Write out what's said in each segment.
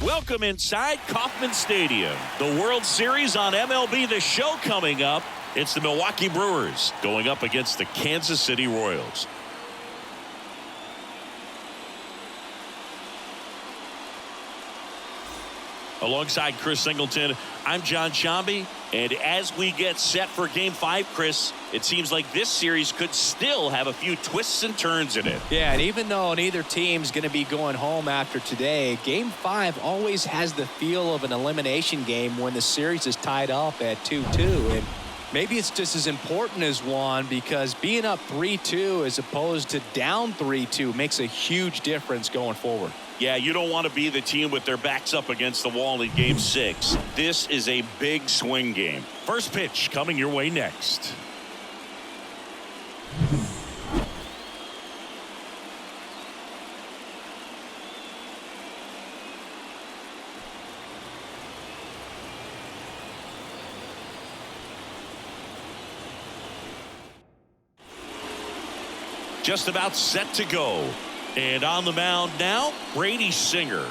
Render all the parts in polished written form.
Welcome inside Kauffman Stadium. The World Series on MLB The Show coming up. It's the Milwaukee Brewers going up against the Kansas City Royals. Alongside Chris Singleton, I'm John Shambi. And as we get set for Game 5, Chris, it seems like this series could still have a few twists and turns in it. Yeah, and even though neither team's going to be going home after today, Game 5 always has the feel of an elimination game when the series is tied up at 2-2. And maybe it's just as important as one, because being up 3-2 as opposed to down 3-2 makes a huge difference going forward. Yeah, you don't want to be the team with their backs up against the wall in Game 6. This is a big swing game. First pitch coming your way next. Just about set to go. And on the mound now, Brady Singer.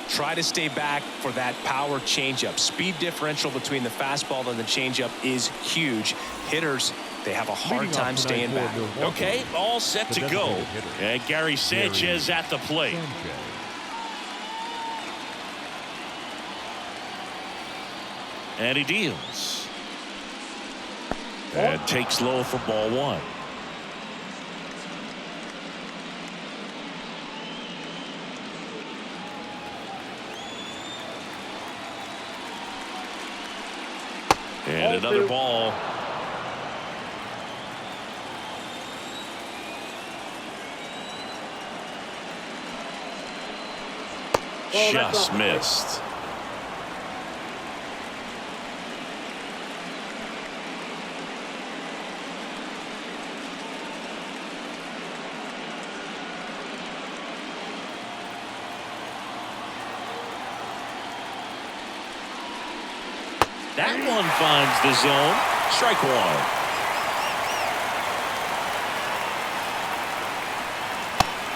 Try to stay back for that power changeup. Speed differential between the fastball and the changeup is huge. Hitters, they have a hard time staying back. Okay, all set to go. And Gary Sanchez at the plate. And he deals. And takes low for ball one. And another ball. Just missed. That one finds the zone. Strike one.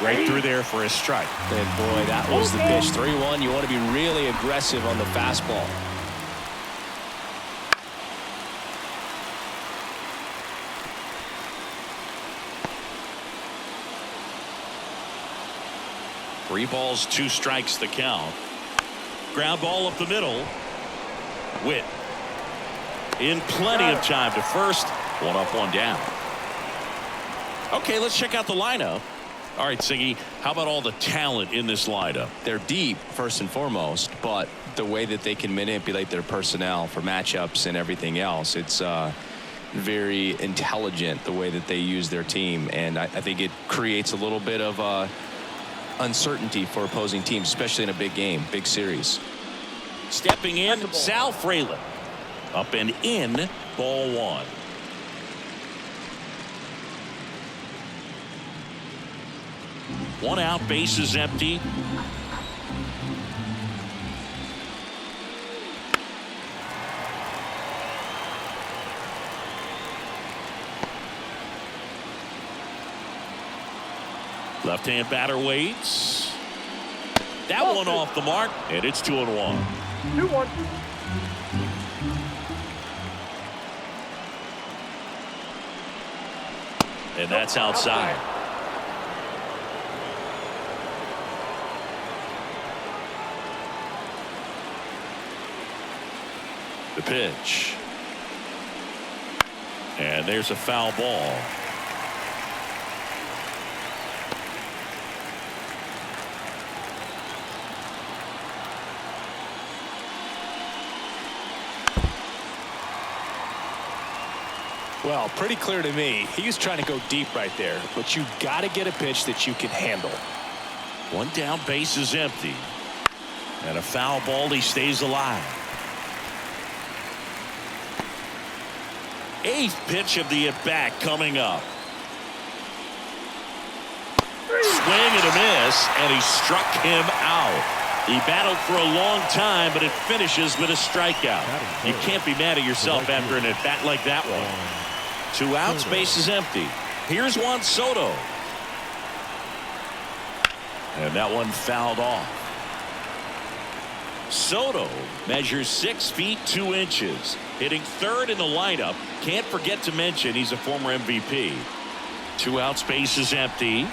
Right through there for a strike. And boy, that was the pitch. 3-1. You want to be really aggressive on the fastball. Three balls, two strikes the count. Ground ball up the middle. Witt in plenty of time to first. One up, one down. Okay, let's check out the lineup. All right, Siggy, how about all the talent in this lineup? They're deep, first and foremost, but the way that they can manipulate their personnel for matchups and everything else, it's very intelligent the way that they use their team. And I think it creates a little bit of uncertainty for opposing teams, especially in a big game, big series. Stepping in, Sal Fralin. Up and in, ball one. One out, base is empty. Left-hand batter waits. That one off the mark, and it's 2-1. 2-1. And that's outside. The pitch. And there's a foul ball. Well, pretty clear to me. He was trying to go deep right there, but you got to get a pitch that you can handle. One down, base is empty. And a foul ball, he stays alive. Eighth pitch of the at-bat coming up. Swing and a miss, and he struck him out. He battled for a long time, but it finishes with a strikeout. You can't be mad at yourself after an at-bat like that one. Two outs, base is empty. Here's Juan Soto. And that one fouled off. Soto measures 6 feet 2 inches, hitting third in the lineup. Can't forget to mention he's a former MVP. 2 outs, base is empty.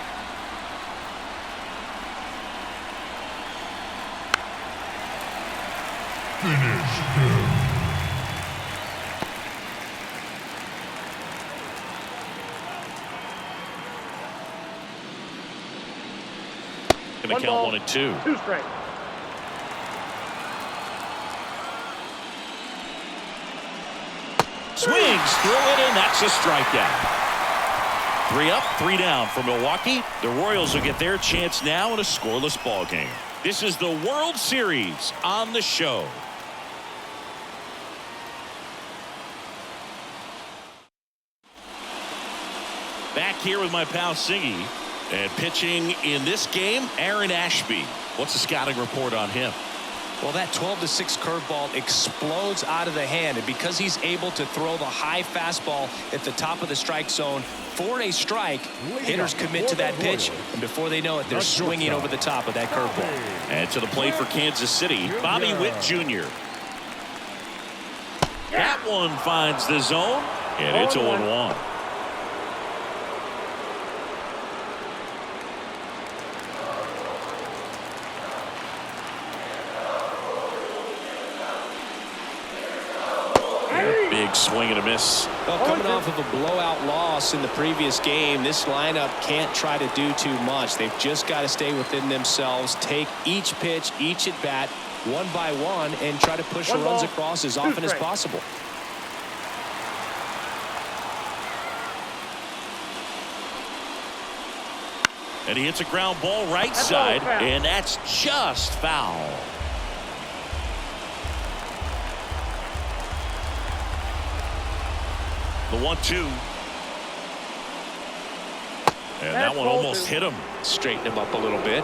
Going to count 1 and 2. 2 straight. Swings through it, and that's a strikeout. 3 up, 3 down for Milwaukee. The Royals will get their chance now in a scoreless ball game. This is the World Series on the show. Back here with my pal Singy, and pitching in this game, Aaron Ashby. What's the scouting report on him? Well, that 12-6 curveball explodes out of the hand, and because he's able to throw the high fastball at the top of the strike zone for a strike, hitters commit to that pitch, and before they know it, they're swinging over the top of that curveball. And to the plate for Kansas City, Bobby Witt Jr. That one finds the zone, and it's 0-1. Big swing and a miss. Well, coming off of a blowout loss in the previous game, this lineup can't try to do too much. They've just got to stay within themselves, take each pitch, each at bat, one by one, and try to push the runs across as often as possible. And he hits a ground ball right side, and that's just foul. The 1-2. And that one almost hit him. Straighten him up a little bit.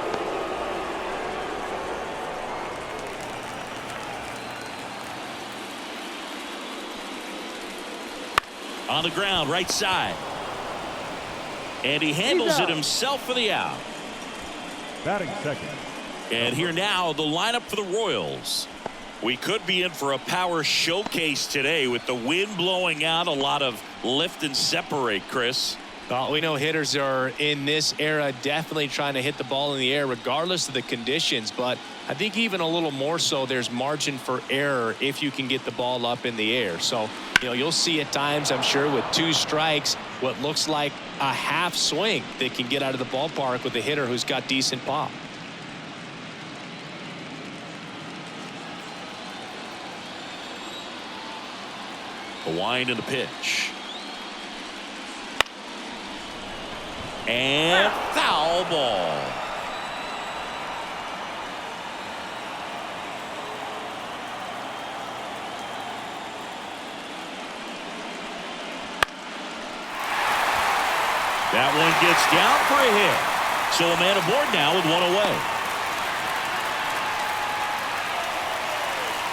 On the ground, right side. And he handles it himself for the out. Batting second. And here now, the lineup for the Royals. We could be in for a power showcase today with the wind blowing out. A lot of lift and separate, Chris. Well, we know hitters are in this era definitely trying to hit the ball in the air regardless of the conditions, but I think even a little more so there's margin for error if you can get the ball up in the air. So, you'll see at times, I'm sure, with 2 strikes, what looks like a half swing that can get out of the ballpark with a hitter who's got decent pop. The wind and the pitch. And foul ball. That one gets down for a hit. So a man aboard now with 1 away.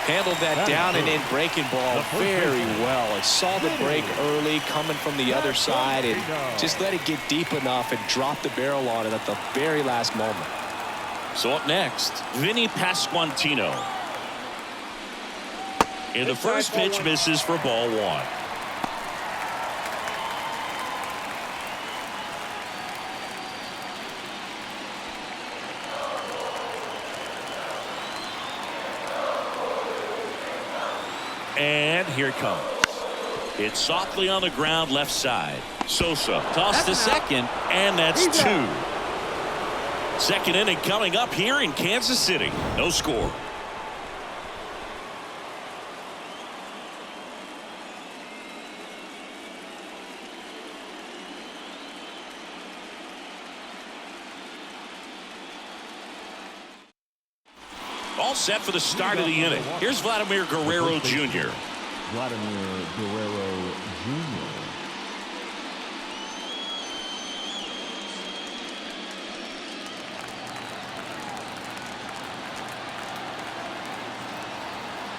Handled that down and in breaking ball very well. I saw the break early coming from the other side and just let it get deep enough and drop the barrel on it at the very last moment. So up next, Vinny Pasquantino. And the first pitch misses for ball 1. And here it comes. It's softly on the ground left side. Sosa tossed to second, and that's 2. Second inning coming up here in Kansas City. No score. All set for the start of the inning. Here's Vladimir Guerrero Jr. Vladimir Guerrero Jr.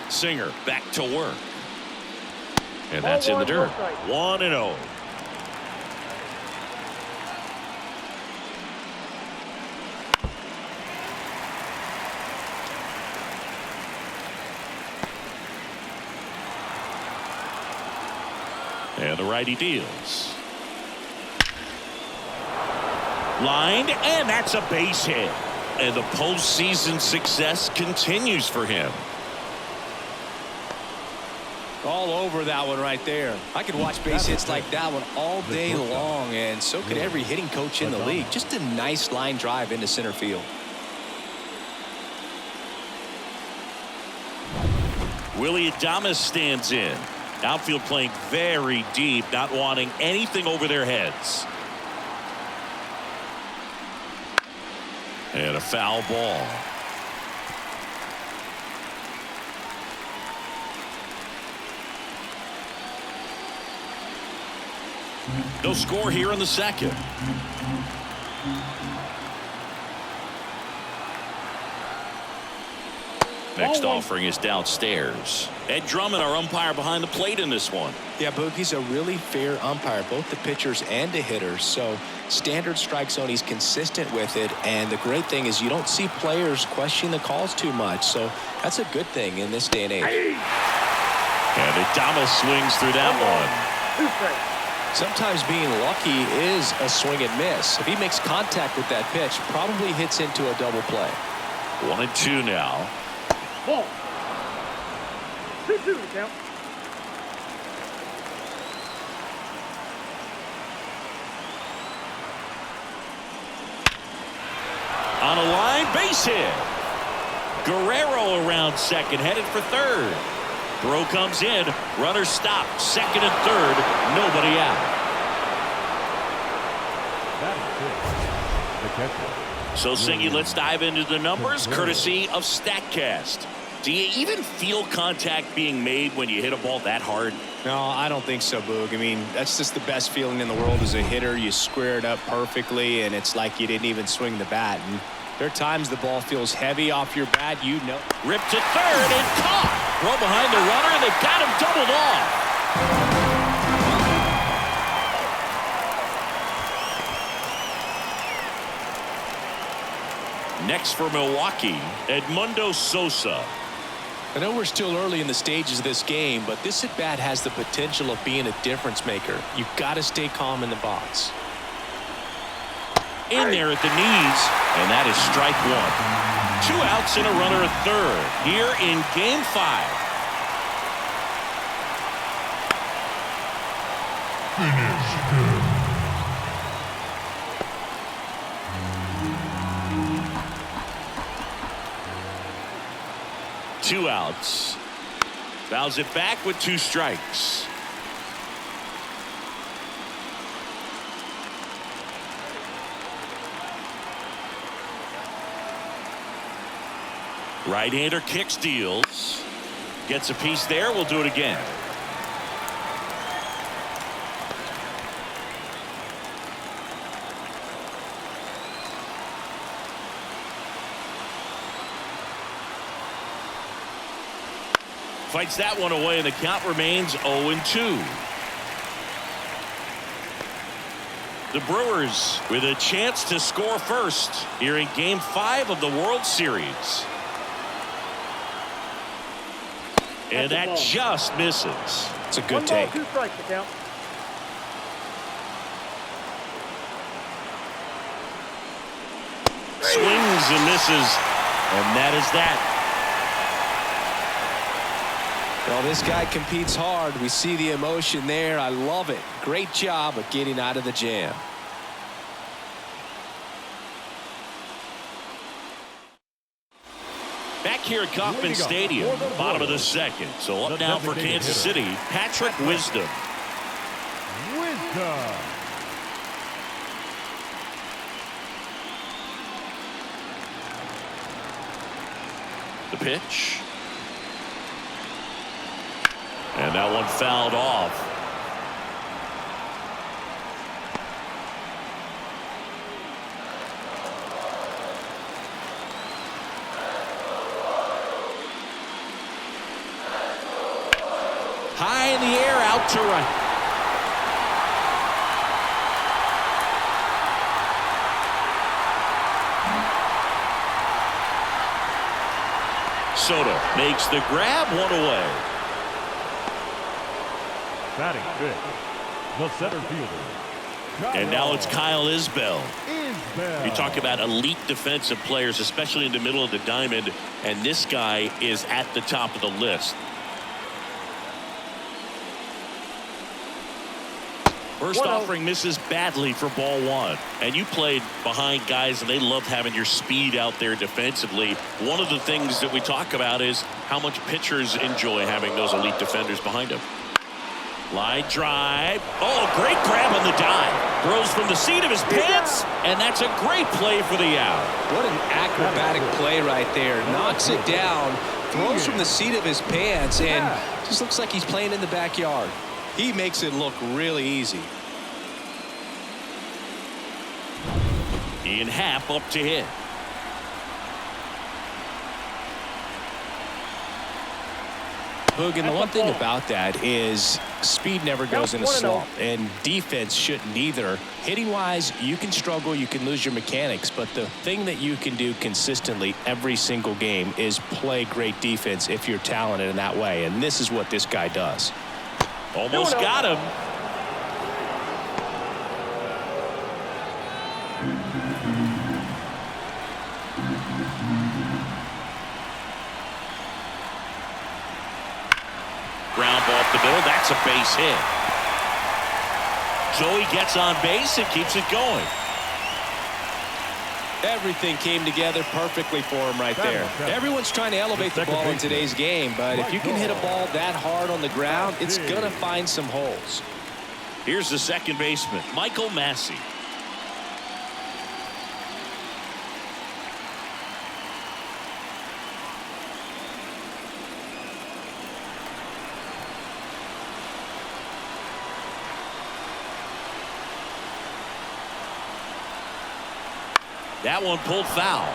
Singer back to work. And that's in the dirt. 1-0. And the righty deals. Lined, and that's a base hit. And the postseason success continues for him. All over that one right there. I could watch base hits like that one all day long, and so could every hitting coach in the league. Just a nice line drive into center field. Willie Adames stands in. Outfield playing very deep, not wanting anything over their heads. And a foul ball. No score here in the second. Next offering is downstairs. Ed Drummond, our umpire behind the plate in this one. Yeah, Boogie's a really fair umpire, both the pitchers and the hitters. So standard strike zone, he's consistent with it. And the great thing is you don't see players question the calls too much. So that's a good thing in this day and age. And Adames swings through that one. Sometimes being lucky is a swing and miss. If he makes contact with that pitch, probably hits into a double play. 1-2 now. Ball. 2-2 to count. On a line, base hit. Guerrero around second, headed for third. Throw comes in. Runner stopped. Second and third. Nobody out. That is it. The catcher. So, Singy, let's dive into the numbers, courtesy of StatCast. Do you even feel contact being made when you hit a ball that hard? No, I don't think so, Boog. I mean, that's just the best feeling in the world as a hitter. You square it up perfectly, and it's like you didn't even swing the bat. And there are times the ball feels heavy off your bat. You know. Ripped to third and caught. Throw behind the runner, and they've got him doubled off. Next for Milwaukee, Edmundo Sosa. I know we're still early in the stages of this game, but this at-bat has the potential of being a difference maker. You've got to stay calm in the box. In there at the knees, and that is strike one. 2 outs and a runner at third here in Game 5. Two outs. Fouls it back with 2 strikes. Right-hander kicks, deals. Gets a piece there. We'll do it again. Fights that one away, and the count remains 0-2. The Brewers with a chance to score first here in Game 5 of the World Series. And that just misses. It's a good take. 1 ball, 2 strikes to count. Swings and misses, and that is that. Well, this guy competes hard. We see the emotion there. I love it. Great job of getting out of the jam. Back here at Kauffman Stadium, bottom of the second. So up now for Kansas City, Patrick Wisdom. The pitch. And that one fouled off. High in the air, out to right. Soto makes the grab, 1 away. Batting fifth, the center fielder. And now it's Kyle Isbell. Isbell. You talk about elite defensive players, especially in the middle of the diamond, and this guy is at the top of the list. First offering misses badly for ball one. And you played behind guys, and they love having your speed out there defensively. One of the things that we talk about is how much pitchers enjoy having those elite defenders behind them. Line drive. Oh, a great grab on the dive. Throws from the seat of his pants, and that's a great play for the out. What an acrobatic play right there. Knocks it down, throws from the seat of his pants, and just looks like he's playing in the backyard. He makes it look really easy. Ian Happ up to hit. Hogan, the one thing about that is speed never goes in a slump, and defense shouldn't either. Hitting-wise, you can struggle, you can lose your mechanics, but the thing that you can do consistently every single game is play great defense if you're talented in that way, and this is what this guy does. Almost got him. Ground ball up the middle. That's a base hit. Joey gets on base and keeps it going. Everything came together perfectly for him right there. Everyone's trying to elevate the ball in today's game, but if you can hit a ball that hard on the ground, it's going to find some holes. Here's the second baseman, Michael Massey. That one pulled foul.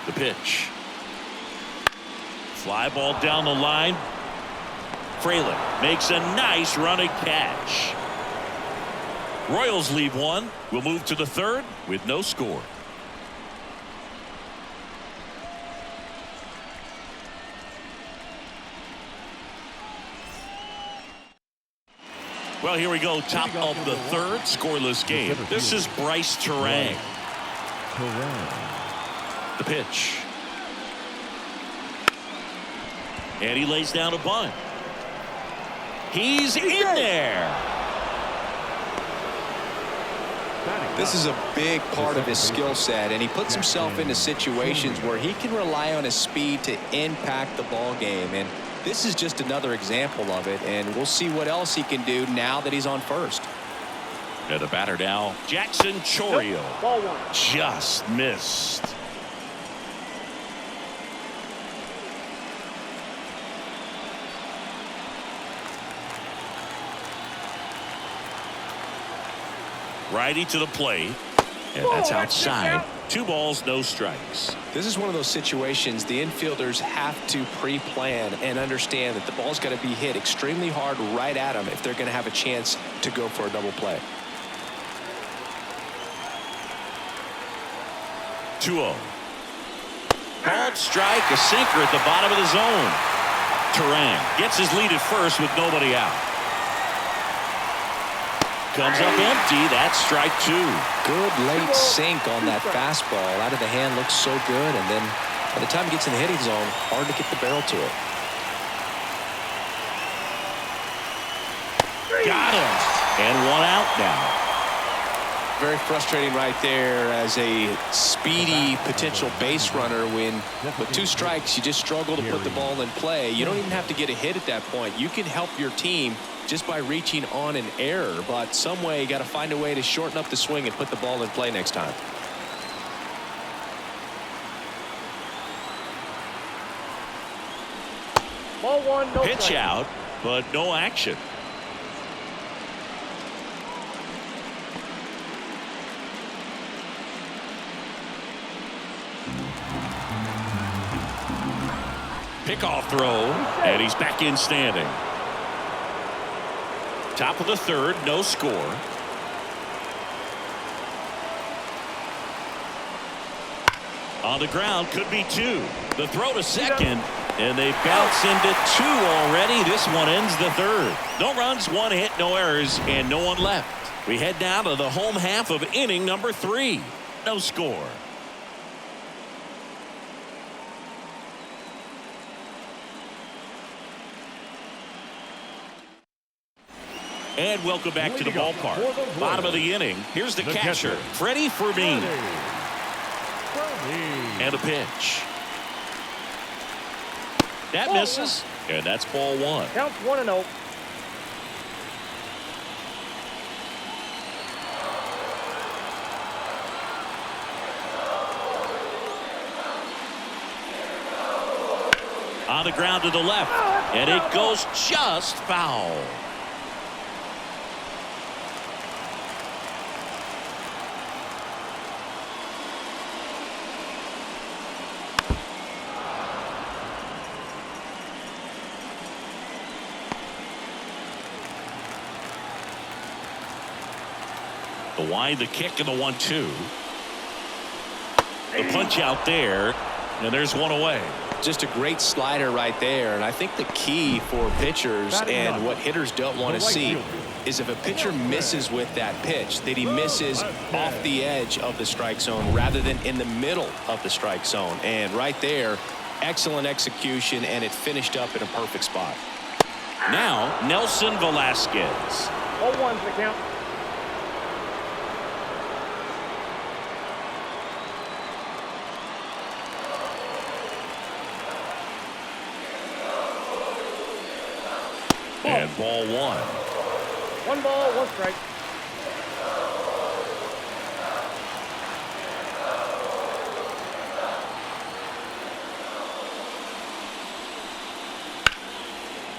The pitch. Fly ball down the line. Fralin makes a nice running catch. Royals lead one. We'll move to the third with no score. Well, here we go. Top of the third, scoreless game. This is Bryce Terang. The pitch. And he lays down a bunt. He's in there. This is a big part of his skill set, and he puts himself into situations where he can rely on his speed to impact the ball game. And this is just another example of it, and we'll see what else he can do now that he's on first. And the batter now, Jackson Chourio. Ball one. Just missed. Righty to the plate, and that's outside. 2 balls, no strikes. This is one of those situations the infielders have to pre-plan and understand that the ball's got to be hit extremely hard right at them if they're going to have a chance to go for a double play. 2-0. Called strike, a sinker at the bottom of the zone. Terang gets his lead at first with nobody out. Comes up empty. That's strike 2. Good late sink on that fastball. Out of the hand, looks so good, and then by the time he gets in the hitting zone, hard to get the barrel to it. Got him. And 1 out now. Very frustrating right there as a speedy potential base runner when with 2 strikes you just struggle to put the ball in play. You don't even have to get a hit at that point. You can help your team just by reaching on an error, but some way you got to find a way to shorten up the swing and put the ball in play next time. Ball one, no Pitch strike. out, but no action. Pickoff throw, and he's back in standing. Top of the third, no score. On the ground, could be two. The throw to second, and they bounce into two already. This one ends the third. No runs, one hit, no errors, and no one left. We head down to the home half of inning number 3. No score. And welcome back to the ballpark. Bottom of the inning. Here's the catcher, Freddie Fermin. And a pitch. That misses, and that's ball 1. Counts 1-0. On the ground to the left, and it goes just foul. The wide, the kick, and the 1-2. The punch out there, and there's one away. Just a great slider right there, and I think the key for pitchers and what hitters don't want to see is if a pitcher misses with that pitch, that he misses off the edge of the strike zone rather than in the middle of the strike zone. And right there, excellent execution, and it finished up in a perfect spot. Now, Nelson Velasquez. 0-1's the count. And ball 1. 1 ball, 1 strike.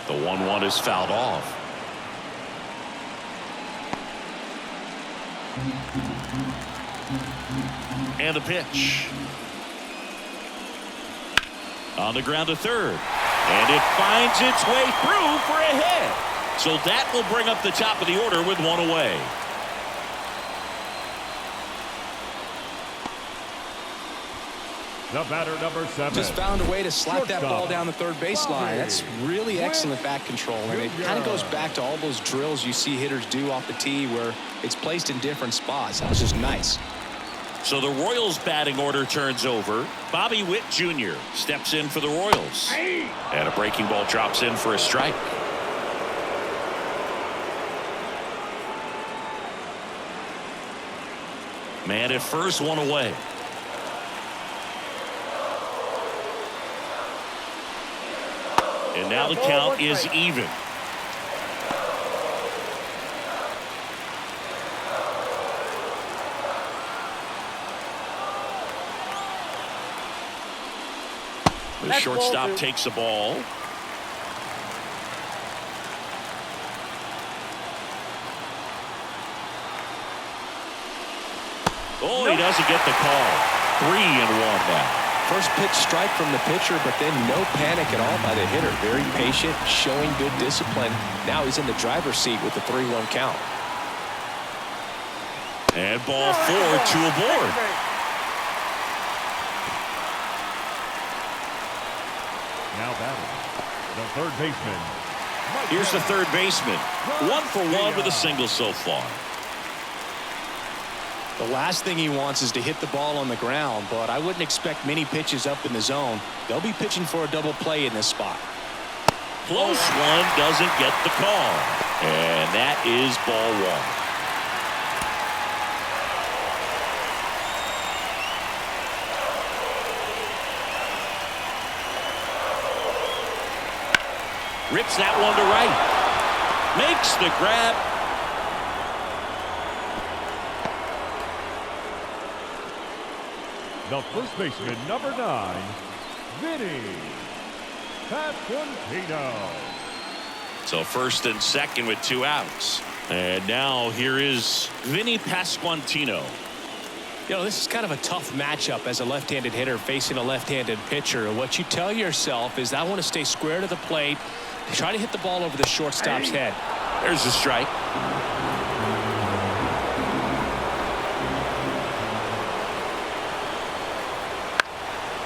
The 1-1 is fouled off. And a pitch. On the ground to third. And it finds its way through for a hit. So that will bring up the top of the order with 1 away. The batter, number 7. Just found a way to slap that ball down the third baseline. That's really excellent bat control, and it kind of goes back to all those drills you see hitters do off the tee where it's placed in different spots. That was just nice. So the Royals batting order turns over. Bobby Witt Jr. steps in for the Royals. And a breaking ball drops in for a strike. Man at first, 1 away. And now the count is even. The shortstop takes the ball. Oh, he doesn't get the call. 3-1 now. First pitch strike from the pitcher, but then no panic at all by the hitter. Very patient, showing good discipline. Now he's in the driver's seat with the 3-1 count. And ball 4, 2 aboard. Now batting, the third baseman. Here's the third baseman. 1 for 1 with a single so far. The last thing he wants is to hit the ball on the ground, but I wouldn't expect many pitches up in the zone. They'll be pitching for a double play in this spot. Close one, doesn't get the call. And that is ball 1. Rips that one to right. Makes the grab. The first baseman, number 9, Vinny Pasquantino. So first and second with 2 outs. And now here is Vinny Pasquantino. You know, this is kind of a tough matchup as a left-handed hitter facing a left-handed pitcher. What you tell yourself is I want to stay square to the plate, try to hit the ball over the shortstop's head. There's a strike.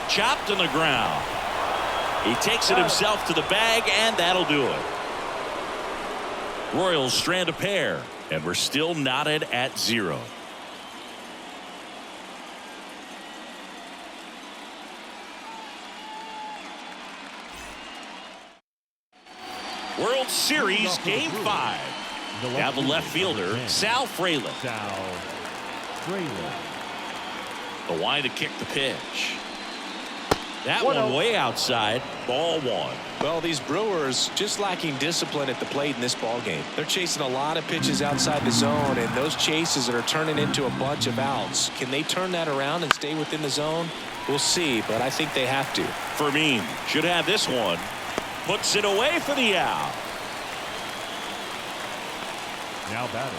Chopped on the ground. He takes it himself to the bag, and that'll do it. Royals strand a pair, and we're still knotted at 0. World Series Game 5. Now the left fielder, Sal Frelick. The line to kick the pitch. That one way outside. Ball 1. Well, these Brewers just lacking discipline at the plate in this ball game. They're chasing a lot of pitches outside the zone, and those chases are turning into a bunch of outs. Can they turn that around and stay within the zone? We'll see, but I think they have to. Fermin should have this one. Puts it away for the out. Now batting,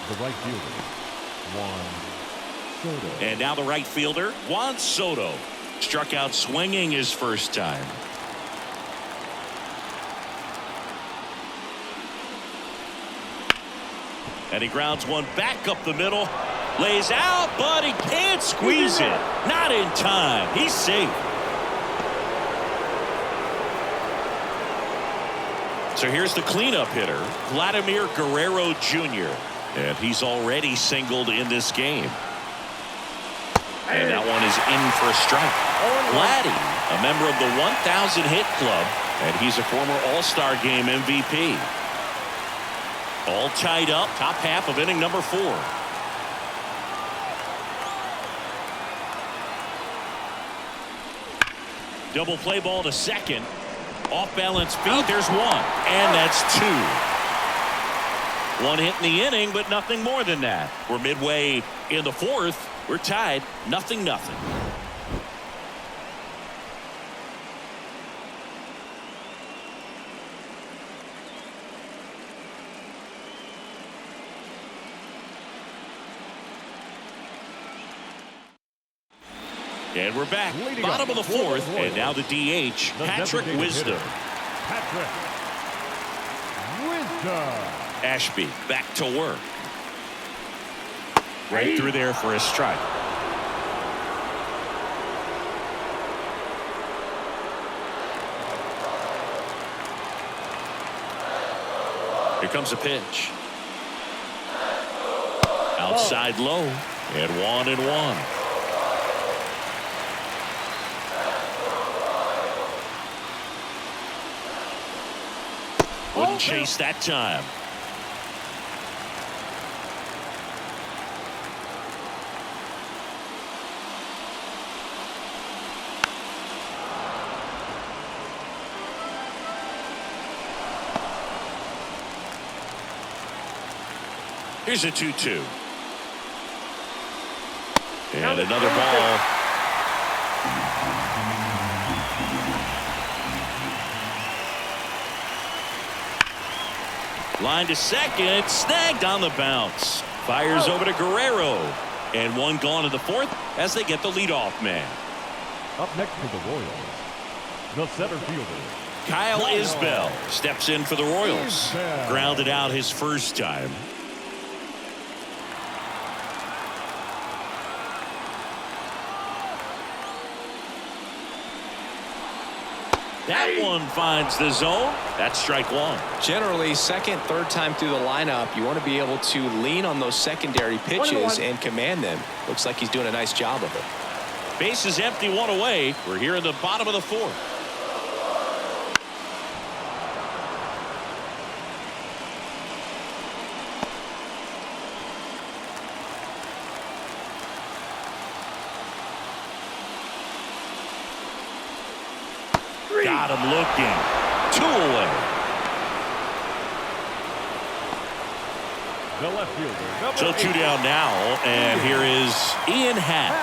the right fielder, Juan Soto. And now the right fielder, Juan Soto. Struck out swinging his first time. And he grounds one back up the middle. Lays out, but he can't squeeze it. Not in time. He's safe. So here's the cleanup hitter, Vladimir Guerrero Jr. And he's already singled in this game. And that one is in for a strike. Vladdy, a member of the 1,000 hit club, and he's a former All-Star Game MVP. All tied up, top half of inning number 4. Double play ball to second. Off balance feet. There's one. And that's 2. One hit in the inning, but nothing more than that. We're midway in the 4th. We're tied. 0-0. And we're back. Bottom of the 4th. And now the DH, Patrick Wisdom. Patrick Wisdom. Ashby back to work. Right through there for a strike. Here comes a pitch. Outside low. And 1-1. Wouldn't chase that time. Here's a 2-2. And another ball. Line to second, snagged on the bounce. Fires over to Guerrero. And one gone in the 4th as they get the leadoff man. Up next for the Royals, the center fielder, Kyle Isbell steps in for the Royals. Grounded out his first time. That one finds the zone. That's strike 1. Generally, second, third time through the lineup, you want to be able to lean on those secondary pitches and command them. Looks like he's doing a nice job of it. Base is empty, 1 away. We're here in the bottom of the 4th. Got him looking. 2 away. the left fielder. So 2 down now, and here is Ian Happ.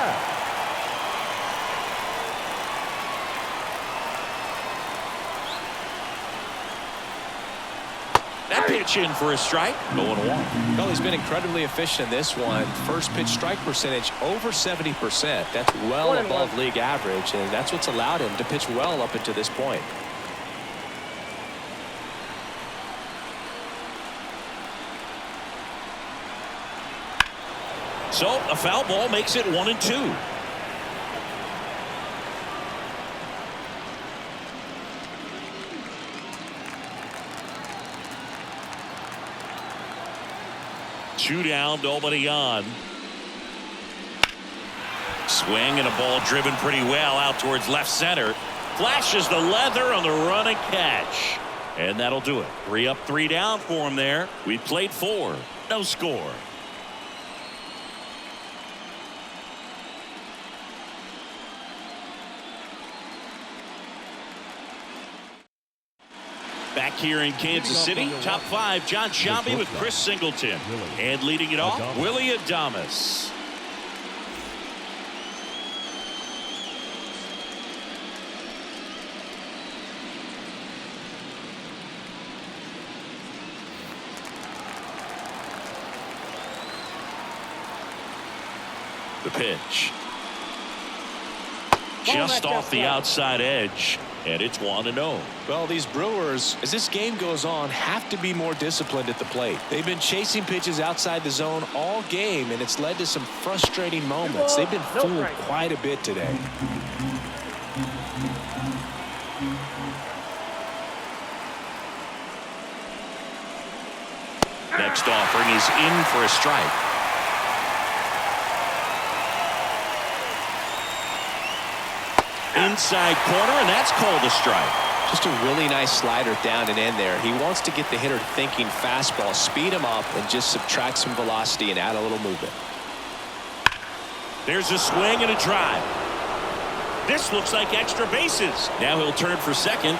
That pitch in for a strike. 0-1. Well, he's been incredibly efficient in this one. First pitch strike percentage over 70%. That's well above league average, and that's what's allowed him to pitch well up until this point. So a foul ball makes it 1-2. Two down, nobody on. Swing and a ball driven pretty well out towards left center. Flashes the leather on the run and catch. And that'll do it. 3 up, 3 down for him there. We played 4. No score. Back here in Kansas City, top 5, John Sciambi with Chris Singleton. And leading it off, Willie Adames. The pitch. Just off the outside edge. And it's 1-0. Well, these Brewers, as this game goes on, have to be more disciplined at the plate. They've been chasing pitches outside the zone all game, and it's led to some frustrating moments. They've been fooled quite a bit today. Next offering is in for a strike. Inside corner, and that's called a strike. Just a really nice slider down and in there. He wants to get the hitter thinking fastball, speed him up, and just subtract some velocity and add a little movement. There's a swing and a drive. This looks like extra bases. Now he'll turn for second.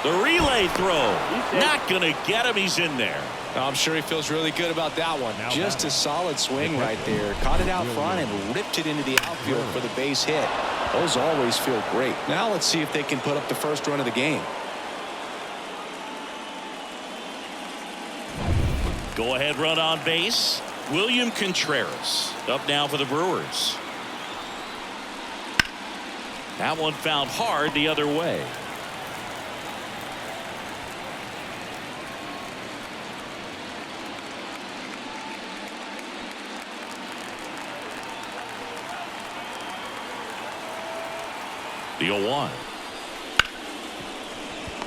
The relay throw. Not going to get him. He's in there. I'm sure he feels really good about that one. Just a solid swing right there. Caught it out front and ripped it into the outfield for the base hit. Those always feel great. Now let's see if they can put up the first run of the game. Go ahead run on base. William Contreras up now for the Brewers. That one found hard the other way. The 0-1.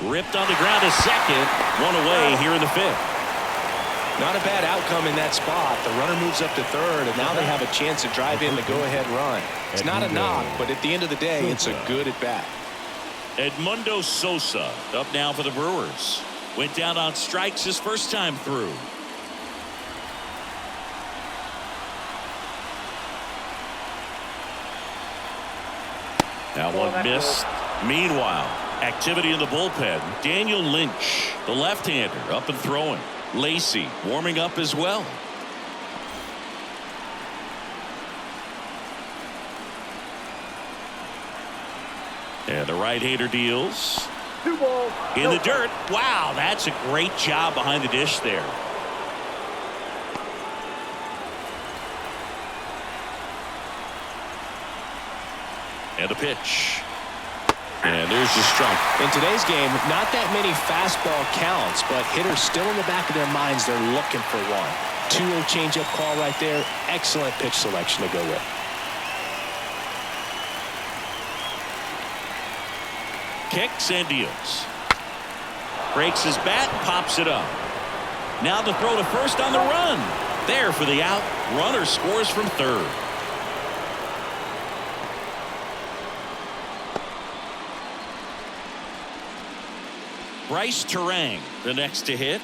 Ripped on the ground to second. One away here in the 5th. Not a bad outcome in that spot. The runner moves up to third, and now they have a chance to drive in the go-ahead run. It's not a knock, but at the end of the day, it's a good at-bat. Edmundo Sosa up now for the Brewers. Went down on strikes his first time through. That one missed. Meanwhile, activity in the bullpen. Daniel Lynch, the left-hander, up and throwing. Lacey warming up as well. And the right-hander deals. 2 balls. In the dirt. Wow, that's a great job behind the dish there. And a pitch. And there's the strike. In today's game, not that many fastball counts, but hitters still in the back of their minds, they're looking for one. 2-0 changeup call right there. Excellent pitch selection to go with. Kicks and deals. Breaks his bat, pops it up. Now the throw to first on the run. There for the out. Runner scores from third. Bryce Terang, the next to hit.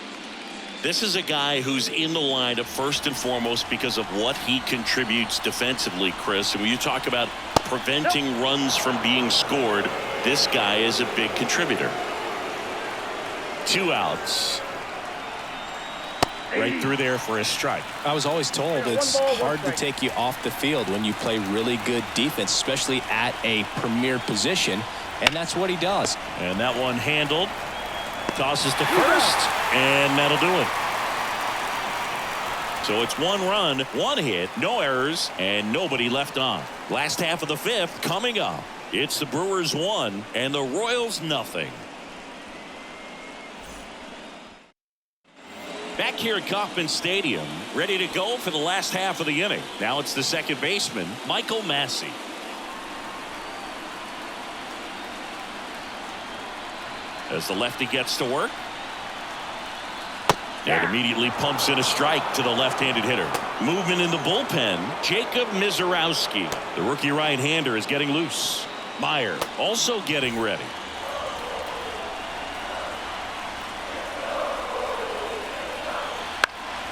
This is a guy who's in the lineup first and foremost because of what he contributes defensively, Chris. And when you talk about preventing runs from being scored, this guy is a big contributor. 2 outs. Right through there for a strike. I was always told it's hard to take you off the field when you play really good defense, especially at a premier position, and that's what he does. And that one handled. Tosses to first, and that'll do it. So it's 1 run, 1 hit, no errors, and nobody left on. Last half of the 5th coming up. It's the Brewers 1 and the Royals nothing. Back here at Kauffman Stadium, ready to go for the last half of the inning. Now it's the second baseman, Michael Massey. As the lefty gets to work. And immediately pumps in a strike to the left-handed hitter. Movement in the bullpen, Jacob Mizorowski. The rookie right-hander is getting loose. Meyer also getting ready.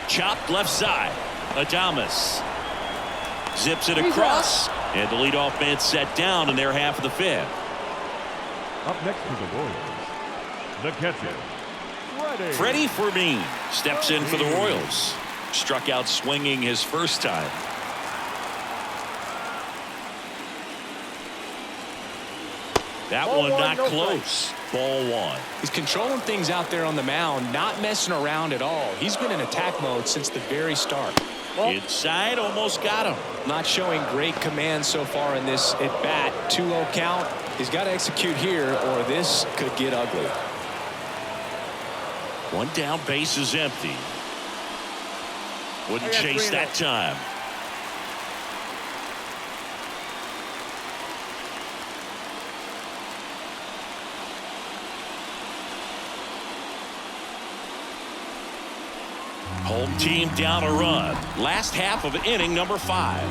Chopped left side. Adames zips it across, and the leadoff man set down in their half of the 5th. Up next for the Royals, the catcher, Freddie Fermin steps in for the Royals. Struck out swinging his first time. That one not close. Ball 1. He's controlling things out there on the mound, not messing around at all. He's been in attack mode since the very start. Inside, almost got him. Not showing great command so far in this at bat. 2-0 count. He's got to execute here or this could get ugly. 1 down, base is empty. Wouldn't chase that time. Home team down a run. Last half of inning number 5.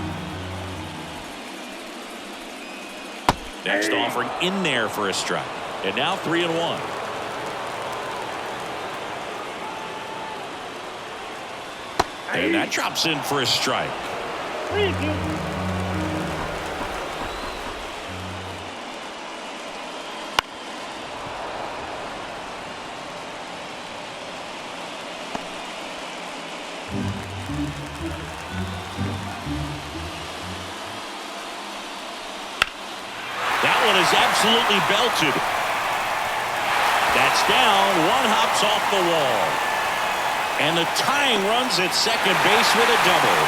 Next offering in there for a strike. And now 3-1. And that drops in for a strike. That one is absolutely belted. That's down. 1 hops off the wall. And the tying runs at second base with a double.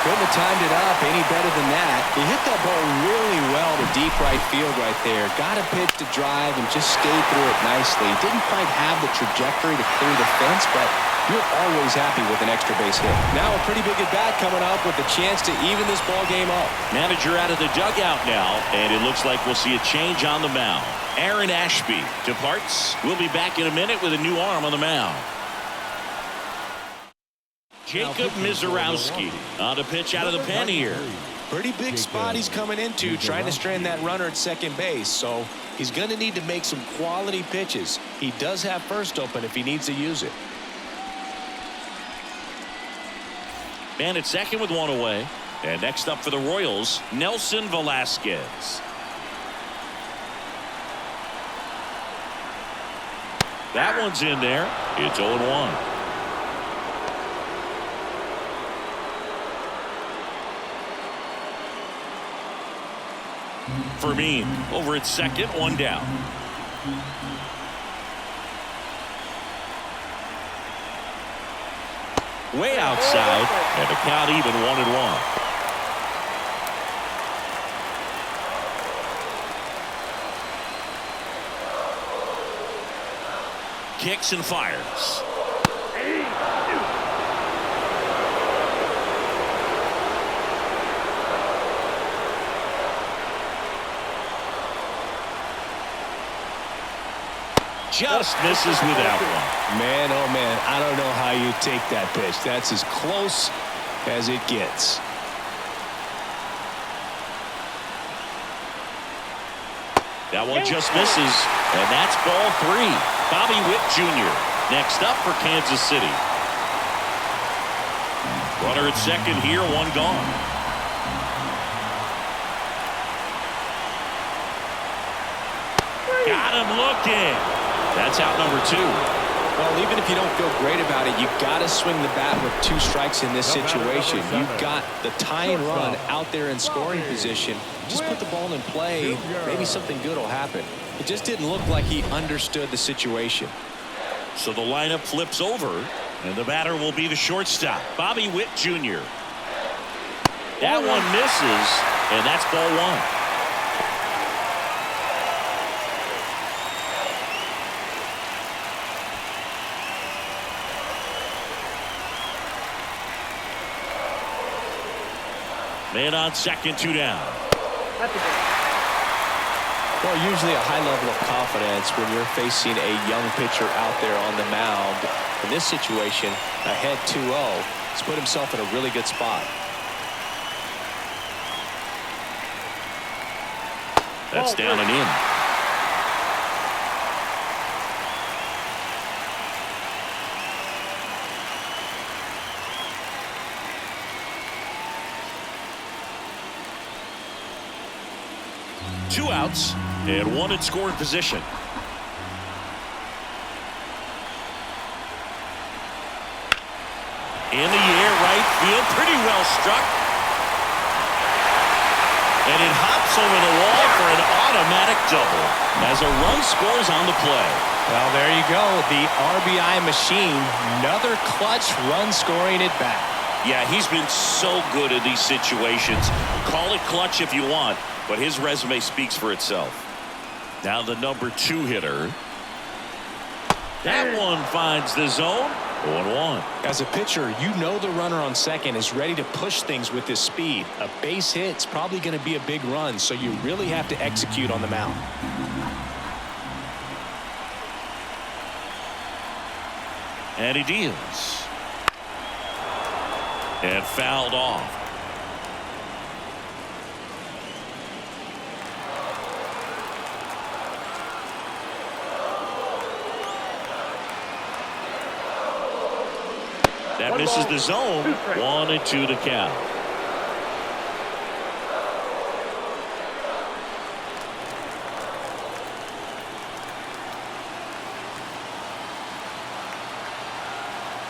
Couldn't have timed it up any better than that. He hit that ball really well to deep right field right there. Got a pitch to drive and just stayed through it nicely. Didn't quite have the trajectory to clear the fence, but you're always happy with an extra base hit. Now a pretty big at bat coming up with a chance to even this ball game up. Manager out of the dugout now, and it looks like we'll see a change on the mound. Aaron Ashby departs. We'll be back in a minute with a new arm on the mound. Jacob Mizorowski on the pitch out of the pen here. Pretty big spot he's coming into, trying to strand that runner at second base. So he's going to need to make some quality pitches. He does have first open if he needs to use it. Man at second with 1 away. And next up for the Royals, Nelson Velasquez. That one's in there. It's 0-1. Fermin over at second, 1 down. Way outside, and the count even 1-1. Kicks and fires. Just misses with that one. Man, oh man, I don't know how you take that pitch. That's as close as it gets. That one just misses, and that's ball 3. Bobby Witt Jr. next up for Kansas City. Runner at second here, 1 gone. Got him looking. That's out number 2. Well, even if you don't feel great about it, you got to swing the bat with 2 strikes in this situation. You've got the tying run out there in scoring position. Just put the ball in play. Maybe something good will happen. It just didn't look like he understood the situation. So the lineup flips over, and the batter will be the shortstop, Bobby Witt Jr. That one misses, and that's ball 1. Man on second, 2 down. That's a good. Well, usually a high level of confidence when you're facing a young pitcher out there on the mound. In this situation, ahead 2-0, he's put himself in a really good spot. That's down and in. Two outs and 1 in scoring position. In the air, right field, pretty well struck. And it hops over the wall for an automatic double as a run scores on the play. Well, there you go. The RBI machine. Another clutch run scoring at bat. Yeah, he's been so good in these situations. Call it clutch if you want, but his resume speaks for itself. Now the number 2 hitter. That one finds the zone. 0-1. As a pitcher, you know the runner on second is ready to push things with his speed. A base hit's probably going to be a big run, so you really have to execute on the mound. And he deals. And fouled off. That misses the zone. 1-2 to count.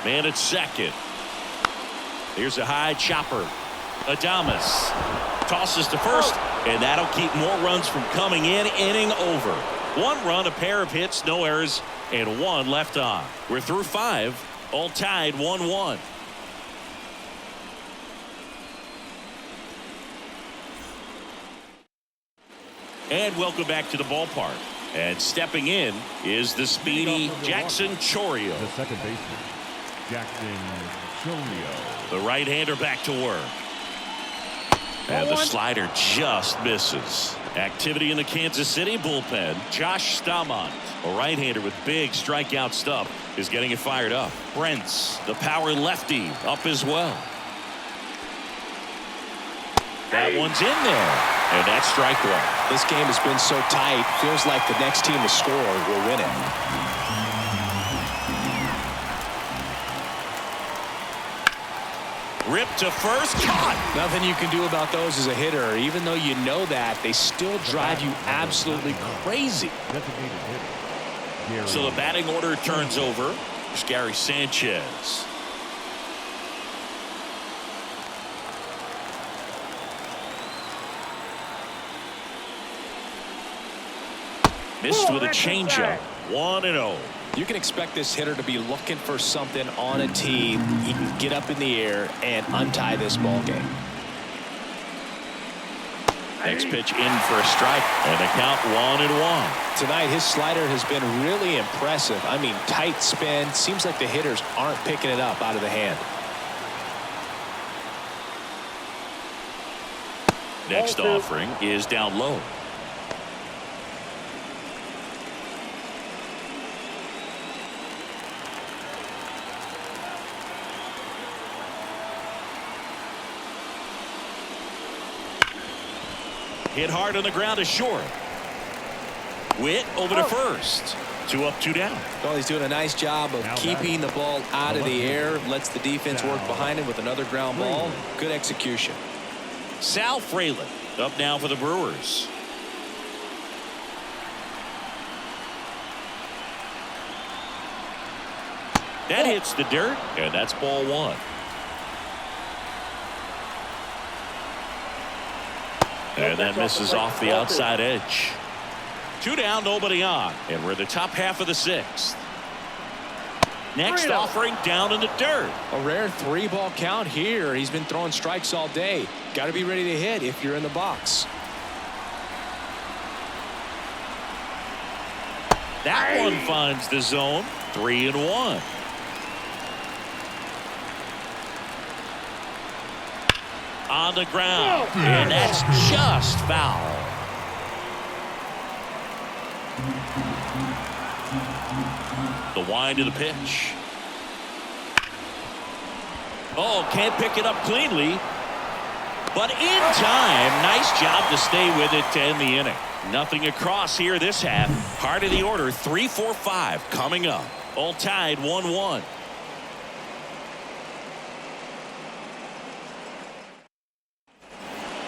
Man at second. Here's a high chopper. Adames tosses to first, and that'll keep more runs from coming in. Inning over. 1 run, a pair of hits, no errors, and 1 left on. We're through 5. All tied 1-1. And welcome back to the ballpark. And stepping in is the speedy Jackson Chourio. The second baseman, Jackson Chourio. The right-hander back to work. And the slider just misses. Activity in the Kansas City bullpen. Josh Staumont, a right-hander with big strikeout stuff, is getting it fired up. Brent's, the power lefty, up as well. That one's in there, and that's strike 1. This game has been so tight, feels like the next team to score will win it. Rip to first, caught. Nothing you can do about those as a hitter. Even though you know that, they still drive you absolutely crazy. Designated hitter. So the batting order turns over. It's Gary Sanchez. Missed with a changeup. 1-0. You can expect this hitter to be looking for something on a tee. He can get up in the air and untie this ball game. Next pitch in for a strike, and the count 1-1. Tonight, his slider has been really impressive. I mean, tight spin. Seems like the hitters aren't picking it up out of the hand. Next offering is down low. Hit hard on the ground is short. Witt over to first. 2 up, 2 down. Well, he's doing a nice job of keeping the ball out of the air. Lets the defense work behind him with another ground ball. Good execution. Sal Fralin up now for the Brewers. That hits the dirt, and that's ball one. And that misses off the outside edge. 2 down, nobody on. And we're in the top half of the 6th. Next offering down in the dirt. A rare 3-ball count here. He's been throwing strikes all day. Got to be ready to hit if you're in the box. That one finds the zone. 3-1. On the ground, and that's just foul. The wind of the pitch. Oh, can't pick it up cleanly, but in time. Nice job to stay with it to end the inning. Nothing across here this half. Heart of the order, 3-4-5 coming up. All tied 1-1.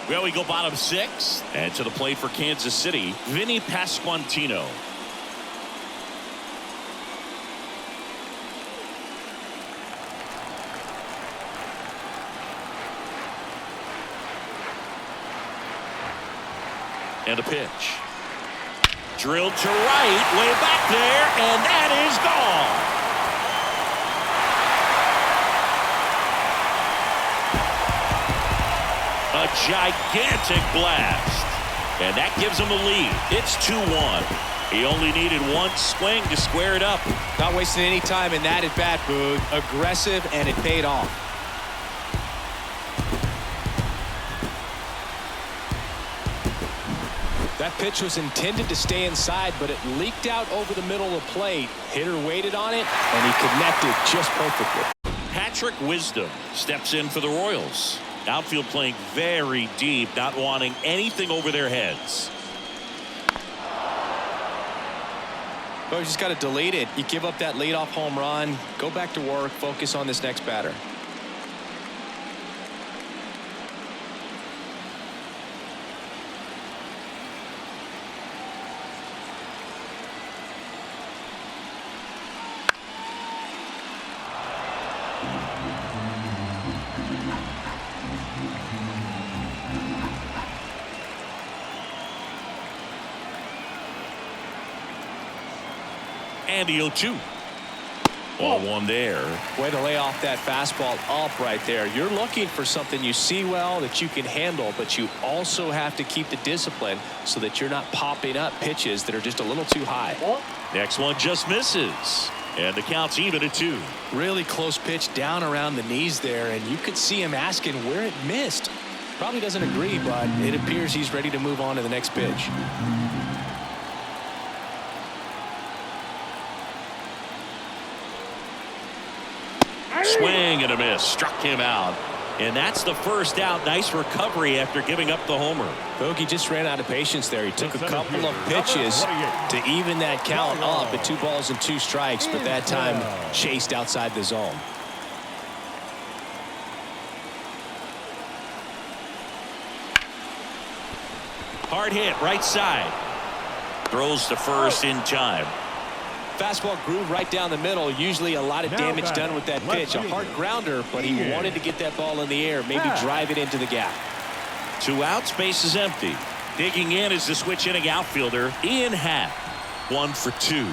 Well, we go bottom 6, and to the plate for Kansas City, Vinny Pasquantino. And a pitch. Drilled to right, way back there, and that is gone. A gigantic blast, and that gives him a lead. It's 2-1. He only needed one swing to square it up. Not wasting any time in that at bat, Boog. Aggressive, and it paid off. That pitch was intended to stay inside, but it leaked out over the middle of the plate. Hitter waited on it, and he connected just perfectly. Patrick Wisdom steps in for the Royals. Outfield playing very deep, not wanting anything over their heads. Well, you just got to delete it. You give up that leadoff home run, go back to work, focus on this next batter. And the 0-2. 1 there. Way to lay off that fastball up right there. You're looking for something you see well that you can handle, but you also have to keep the discipline so that you're not popping up pitches that are just a little too high. Next one just misses. And the count's even at 2. Really close pitch down around the knees there, and you could see him asking where it missed. Probably doesn't agree, but it appears he's ready to move on to the next pitch. Swing and a miss. Struck him out. And that's the first out. Nice recovery after giving up the homer. Bogey just ran out of patience there. He took a couple of pitches to even that count up at 2 balls and 2 strikes, but that time chased outside the zone. Hard hit, right side. Throws to first in time. Fastball groove right down the middle. Usually a lot of damage done with that pitch. A hard grounder, but he wanted to get that ball in the air, maybe drive it into the gap. 2 outs, base is empty. Digging in is the switch inning outfielder, Ian Happ. 1 for 2.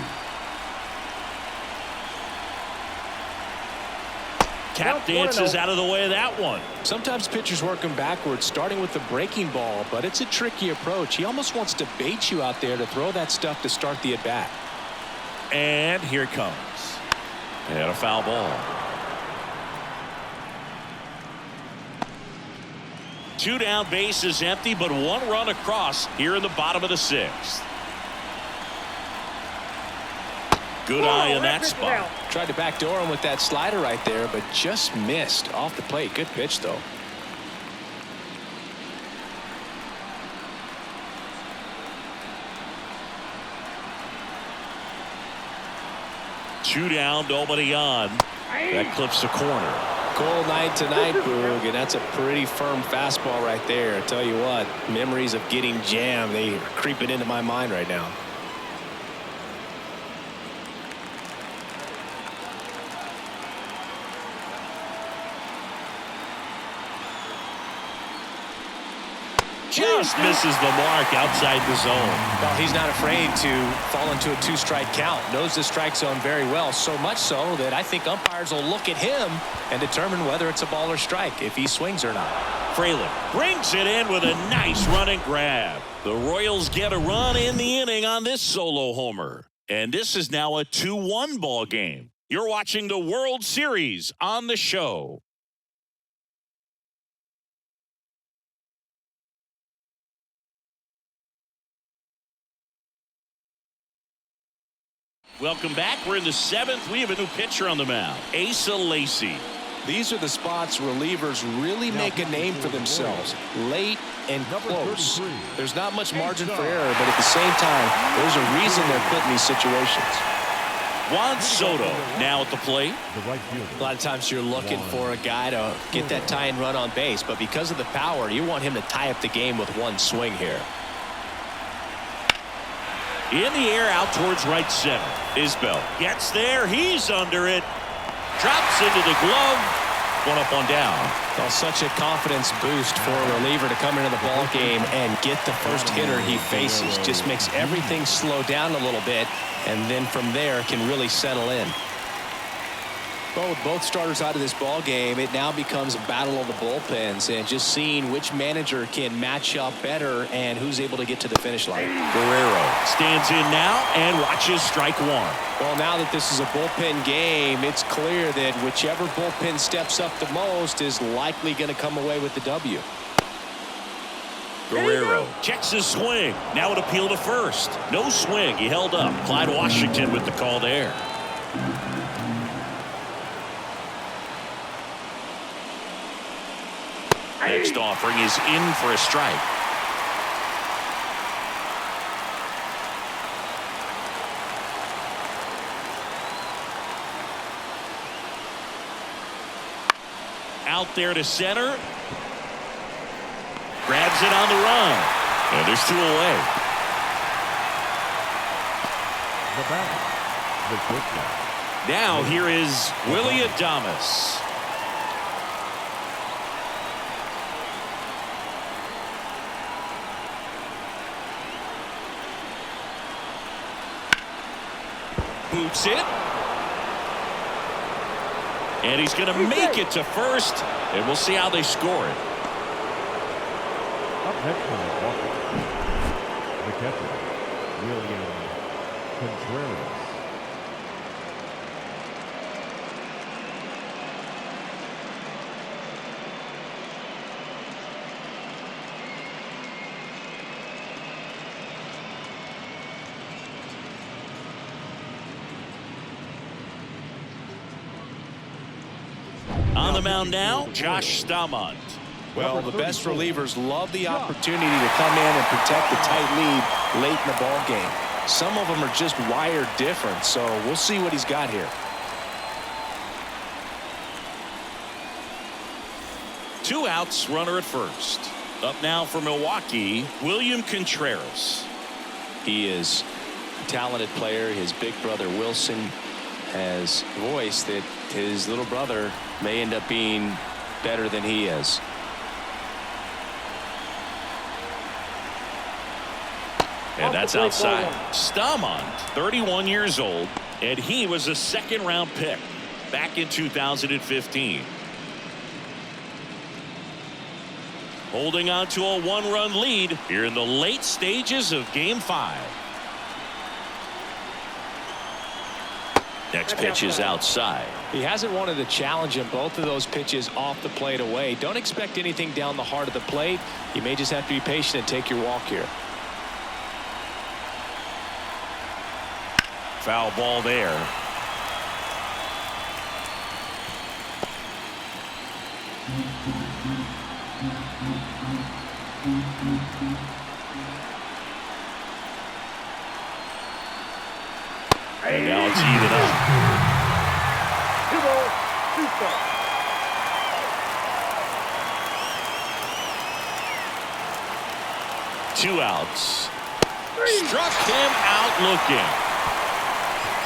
Cap dances out of the way of that one. Sometimes pitchers work him backwards, starting with the breaking ball, but it's a tricky approach. He almost wants to bait you out there to throw that stuff to start the at-bat. And here it comes. And a foul ball. 2 down, base is empty, but 1 run across here in the bottom of the 6th. Good eye in that spot. Tried to backdoor him with that slider right there, but just missed off the plate. Good pitch, though. Two down, nobody on. That clips the corner. Cold night tonight, Boog, and that's a pretty firm fastball right there. I tell you what, memories of getting jammed, they are creeping into my mind right now. just misses the mark outside the zone. Well, he's not afraid to fall into a 2-strike count. Knows the strike zone very well, so much so that I think umpires will look at him and determine whether it's a ball or strike, if he swings or not. Fraley brings it in with a nice running grab. The Royals get a run in the inning on this solo homer. And this is now a 2-1 ball game. You're watching the World Series on the show. Welcome back. We're in the 7th. We have a new pitcher on the mound, Asa Lacy. These are the spots relievers really make a name for themselves. Late and close. There's not much margin for error, but at the same time, there's a reason they're put in these situations. Juan Soto now at the plate. A lot of times you're looking for a guy to get that tying run on base, but because of the power, you want him to tie up the game with one swing here. In the air out towards right center. Isbell gets there. He's under it. Drops into the glove. One up, one down. Well, such a confidence boost for a reliever to come into the ball game and get the first hitter he faces. Just makes everything slow down a little bit, and then from there can really settle in. Well, with both starters out of this ball game, it now becomes a battle of the bullpens and just seeing which manager can match up better and who's able to get to the finish line. Guerrero stands in now and watches strike one. Well, now that this is a bullpen game, it's clear that whichever bullpen steps up the most is likely going to come away with the W. Guerrero checks his swing. Now an appeal to first. No swing. He held up. Clyde Washington with the call there. Next offering is in for a strike. Out there to center. Grabs it on the run. And there's two away. The batter, the quick. Now here is Willie Adames. Boots it. And he's going to make it to first. And we'll see how they score it. Up next from Milwaukee, the catcher, William Contreras. On the mound now, Josh Staumont. Well, the best relievers love the opportunity to come in and protect a tight lead late in the ball game. Some of them are just wired different, so we'll see what he's got here. Two outs, runner at first. Up now for Milwaukee, William Contreras. He is a talented player. His big brother Wilson has voiced that his little brother may end up being better than he is. And that's outside. Staumont, 31 years old, and he was a second-round pick back in 2015. Holding on to a one-run lead here in the late stages of Game 5. Next pitch is outside. He hasn't wanted to challenge him both of those pitches off the plate away. Don't expect anything down the heart of the plate. You may just have to be patient and take your walk here. Foul ball there. And now it's even up. 2 balls, 2 strikes. Two outs. Struck him out looking.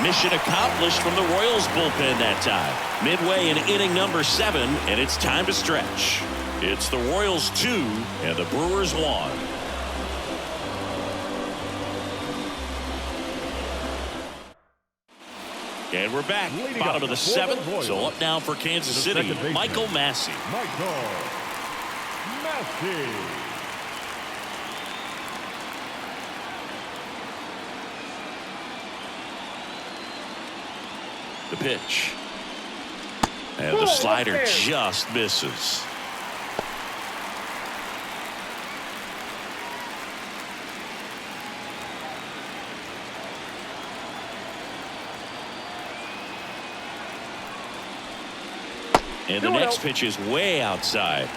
Mission accomplished from the Royals bullpen that time. Midway in inning number 7, and it's time to stretch. It's the Royals 2 and the Brewers 1. And we're back. Bottom of the seventh. So up now for Kansas City, Michael Massey. Michael Massey. The pitch. And the slider just misses. And the next pitch is way outside.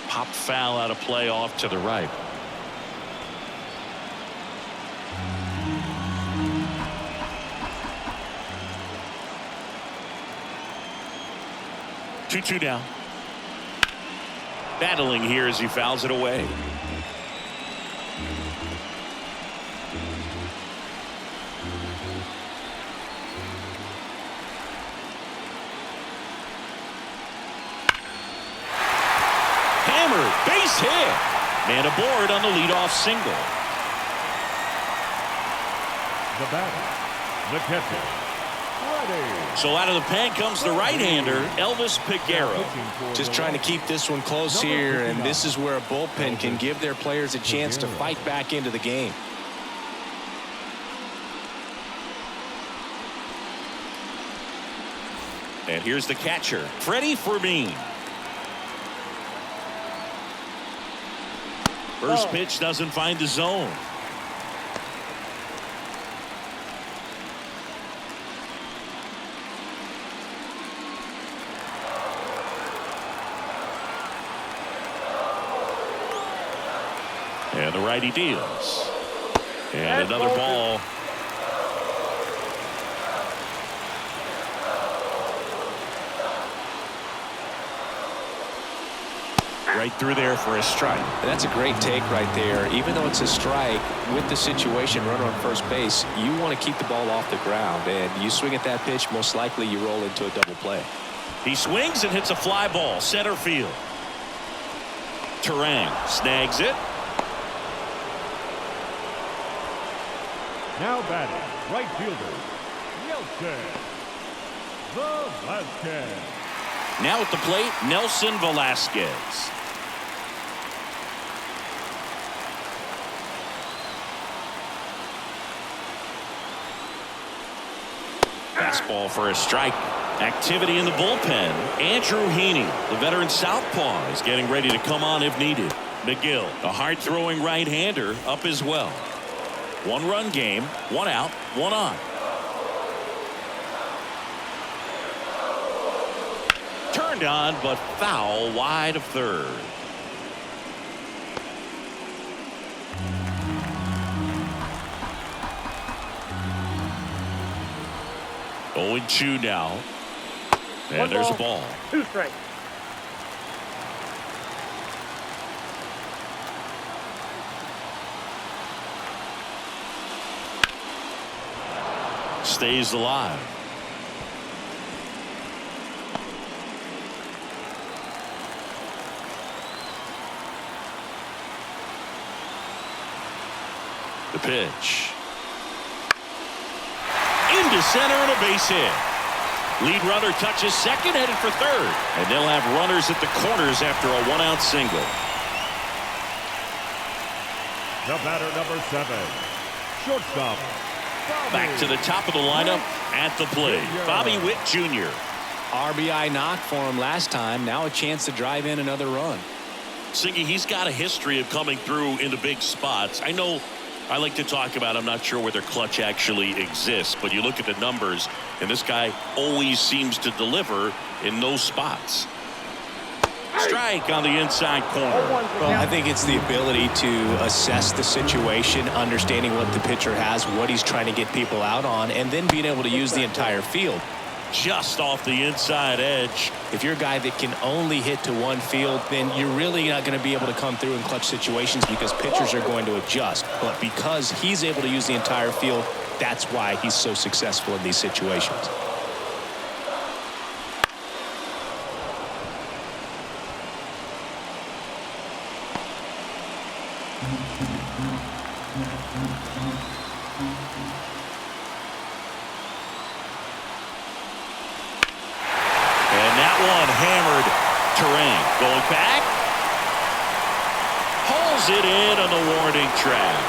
Pop foul out of play off to the right. Two down. Battling here as he fouls it away. Hammered, base hit, and aboard on the leadoff single. The batter, the catcher. So out of the pen comes the right-hander, Elvis Peguero. Just trying to keep this one close here, and this is where a bullpen can give their players a chance to fight back into the game. And here's the catcher, Freddie Fermin. First pitch doesn't find the zone. And the righty deals. And another ball. Right through there for a strike. That's a great take right there. Even though it's a strike, with the situation, runner on first base, you want to keep the ball off the ground. And you swing at that pitch, most likely you roll into a double play. He swings and hits a fly ball, center field. Terang snags it. Now batting, right fielder, Nelson Velasquez. Now at the plate, Nelson Velasquez. Fastball for a strike. Activity in the bullpen. Andrew Heaney, the veteran southpaw, is getting ready to come on if needed. McGill, a hard-throwing right-hander, up as well. One-run game, one out, one on. Turned on, but foul wide of third. Oh, 0-2 now. And there's a ball. 2 strikes. Stays alive. The pitch. Into center and a base hit. Lead runner touches second, headed for third. And they'll have runners at the corners after a one-out single. The batter, number 7, shortstop. Back to the top of the lineup at the plate, Bobby Witt Jr. RBI knock for him last time. Now a chance to drive in another run. Singy, he's got a history of coming through into big spots. I know I like to talk about, I'm not sure whether clutch actually exists, but you look at the numbers, and this guy always seems to deliver in those spots. Strike on the inside corner. Well, I think it's the ability to assess the situation, understanding what the pitcher has, what he's trying to get people out on, and then being able to use the entire field. Just off the inside edge. If you're a guy that can only hit to one field, then you're really not going to be able to come through in clutch situations because pitchers are going to adjust. But because he's able to use the entire field, that's why he's so successful in these situations. Going back. Hauls it in on the warning track.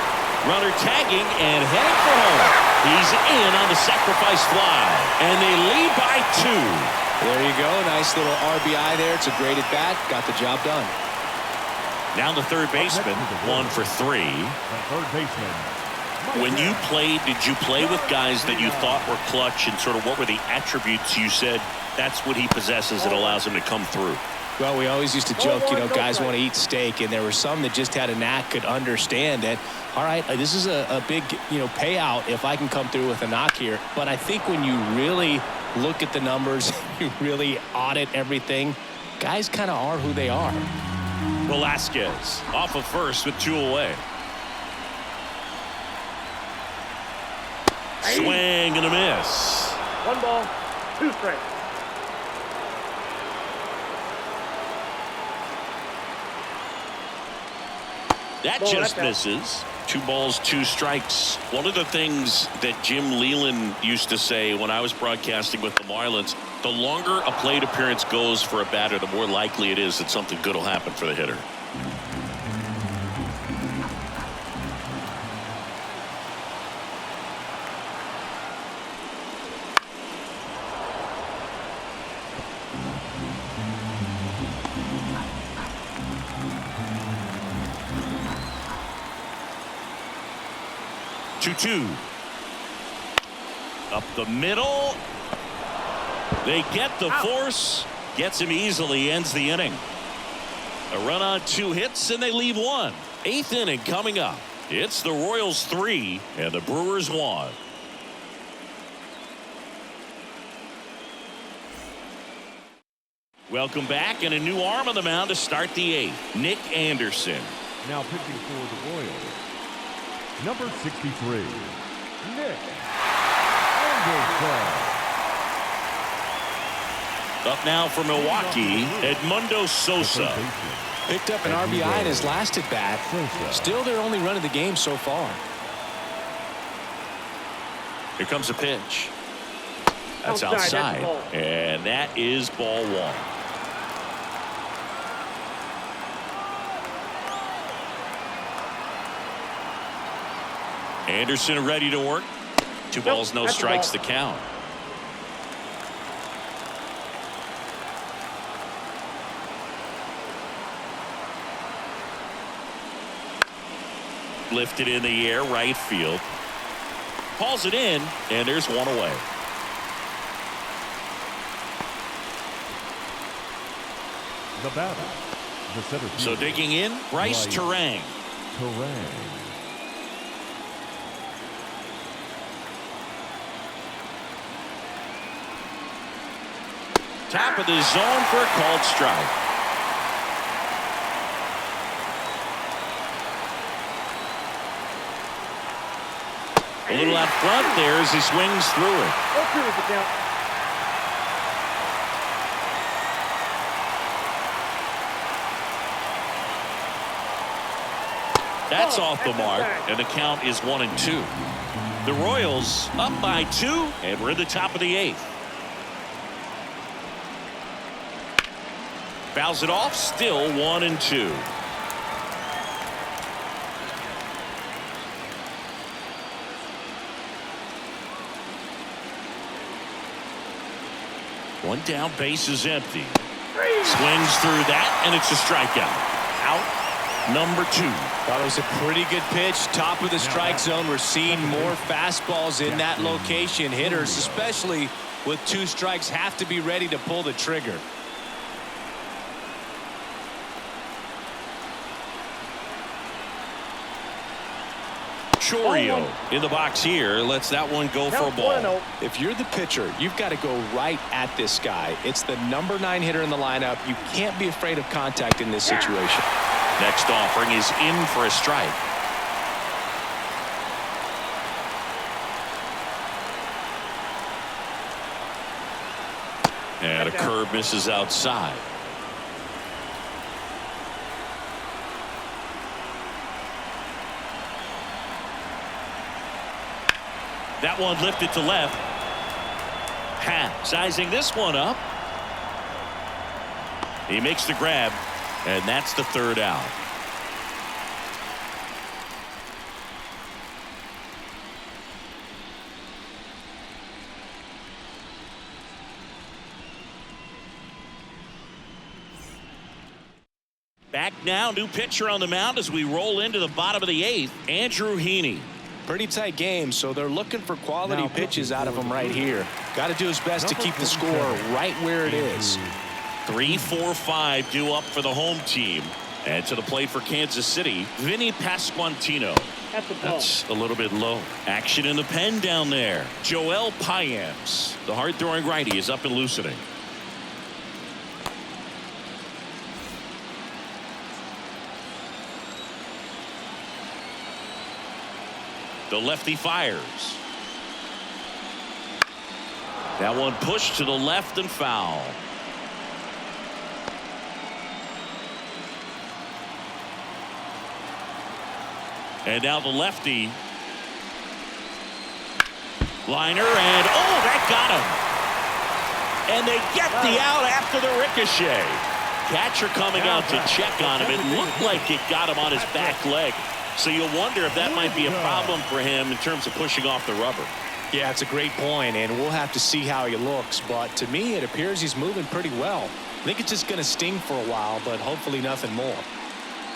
Runner tagging and heading for home. He's in on the sacrifice fly. And they lead by 2. There you go. Nice little RBI there. It's a great at bat. Got the job done. Now the third baseman. 1 for 3. Third baseman. When you played, did you play with guys that you thought were clutch, and sort of what were the attributes you said that's what he possesses that allows him to come through? Well, we always used to joke, guys want to eat steak, and there were some that just had a knack, could understand that, all right, this is a big, payout if I can come through with a knock here. But I think when you really look at the numbers, you really audit everything, guys kind of are who they are. Velasquez off of first with 2 away. Swing and a miss. 1 ball, 2 strikes. That just misses. 2 balls, 2 strikes. One of the things that Jim Leland used to say when I was broadcasting with the Marlins, the longer a plate appearance goes for a batter, the more likely it is that something good will happen for the hitter. Two. Up the middle. They get the force. Gets him easily. Ends the inning. A run on 2 hits and they leave 1. 8th inning coming up. It's the Royals 3 and the Brewers 1. Welcome back, and a new arm on the mound to start the 8th. Nick Anderson. Now pitching for the Royals, number 63, Nick Anderson. Up now for Milwaukee, Edmundo Sosa. Picked up an RBI in his last at bat. Still their only run of the game so far. Here comes a pitch. That's outside. And that is ball 1. Anderson ready to work. 2 balls, no strikes, the count. Lifted in the air, right field. Hauls it in, and there's 1 away. The batter, the center fielder. So digging in, Bryce Terang. Top of the zone for a called strike. A little out front there as he swings through it. That's off the mark, and the count is 1-2. The Royals up by 2, and we're at the top of the 8th. Fouls it off, still 1-2. One down, base is empty. Swings through that, and it's a strikeout. Out, number 2. Thought it was a pretty good pitch. Top of the strike zone. We're seeing more fastballs in that location. Hitters, especially with 2 strikes, have to be ready to pull the trigger. Chorio in the box here. Lets that one go for a ball. If you're the pitcher, you've got to go right at this guy. It's the number 9 hitter in the lineup. You can't be afraid of contact in this situation. Next offering is in for a strike. And a curve misses outside. That one lifted to left. Happ sizing this one up. He makes the grab, and that's the third out. Back now, new pitcher on the mound as we roll into the bottom of the 8th, Andrew Heaney. Pretty tight game, so they're looking for quality pitches out of him right here. Got to do his best to keep the score right where it is. 3-4-5 due up for the home team. And to the plate for Kansas City, Vinny Pasquantino. That's a little bit low. Action in the pen down there. Joel Payamps, the hard-throwing righty, is up and loosening. The lefty fires. That one pushed to the left and foul. And now the lefty. Liner, and oh, that got him. And they get the out after the ricochet. Catcher coming out to check on him. It looked like it got him on his back leg. So you'll wonder if that might be a problem for him in terms of pushing off the rubber. Yeah, it's a great point, and we'll have to see how he looks. But to me, it appears he's moving pretty well. I think it's just going to sting for a while, but hopefully nothing more.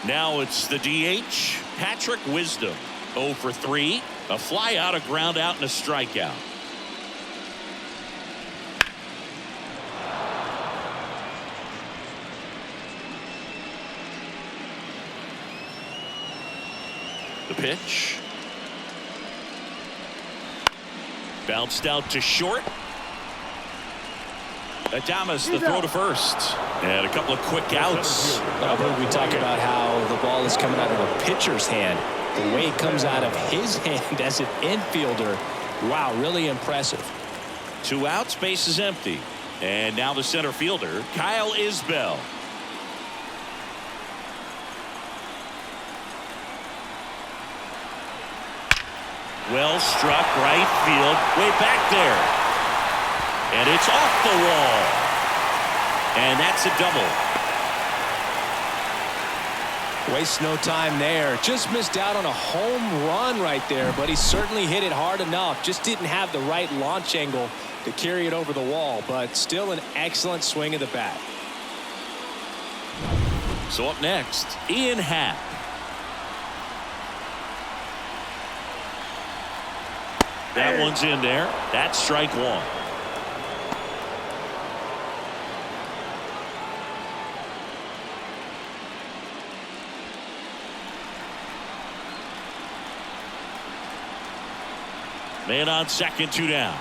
Now it's the DH, Patrick Wisdom. 0 for 3. A fly out, a ground out, and a strikeout. The pitch. Bounced out to short. Adames the throw to first. And a couple of quick outs. I've heard we talk about how the ball is coming out of a pitcher's hand. The way it comes out of his hand as an infielder. Wow, really impressive. 2 outs, base is empty. And now the center fielder, Kyle Isbell. Well struck right field, way back there. And it's off the wall. And that's a double. Wastes no time there. Just missed out on a home run right there, but he certainly hit it hard enough. Just didn't have the right launch angle to carry it over the wall, but still an excellent swing of the bat. So up next, Ian Happ. That one's in there. That's strike 1. Man on second, 2 down.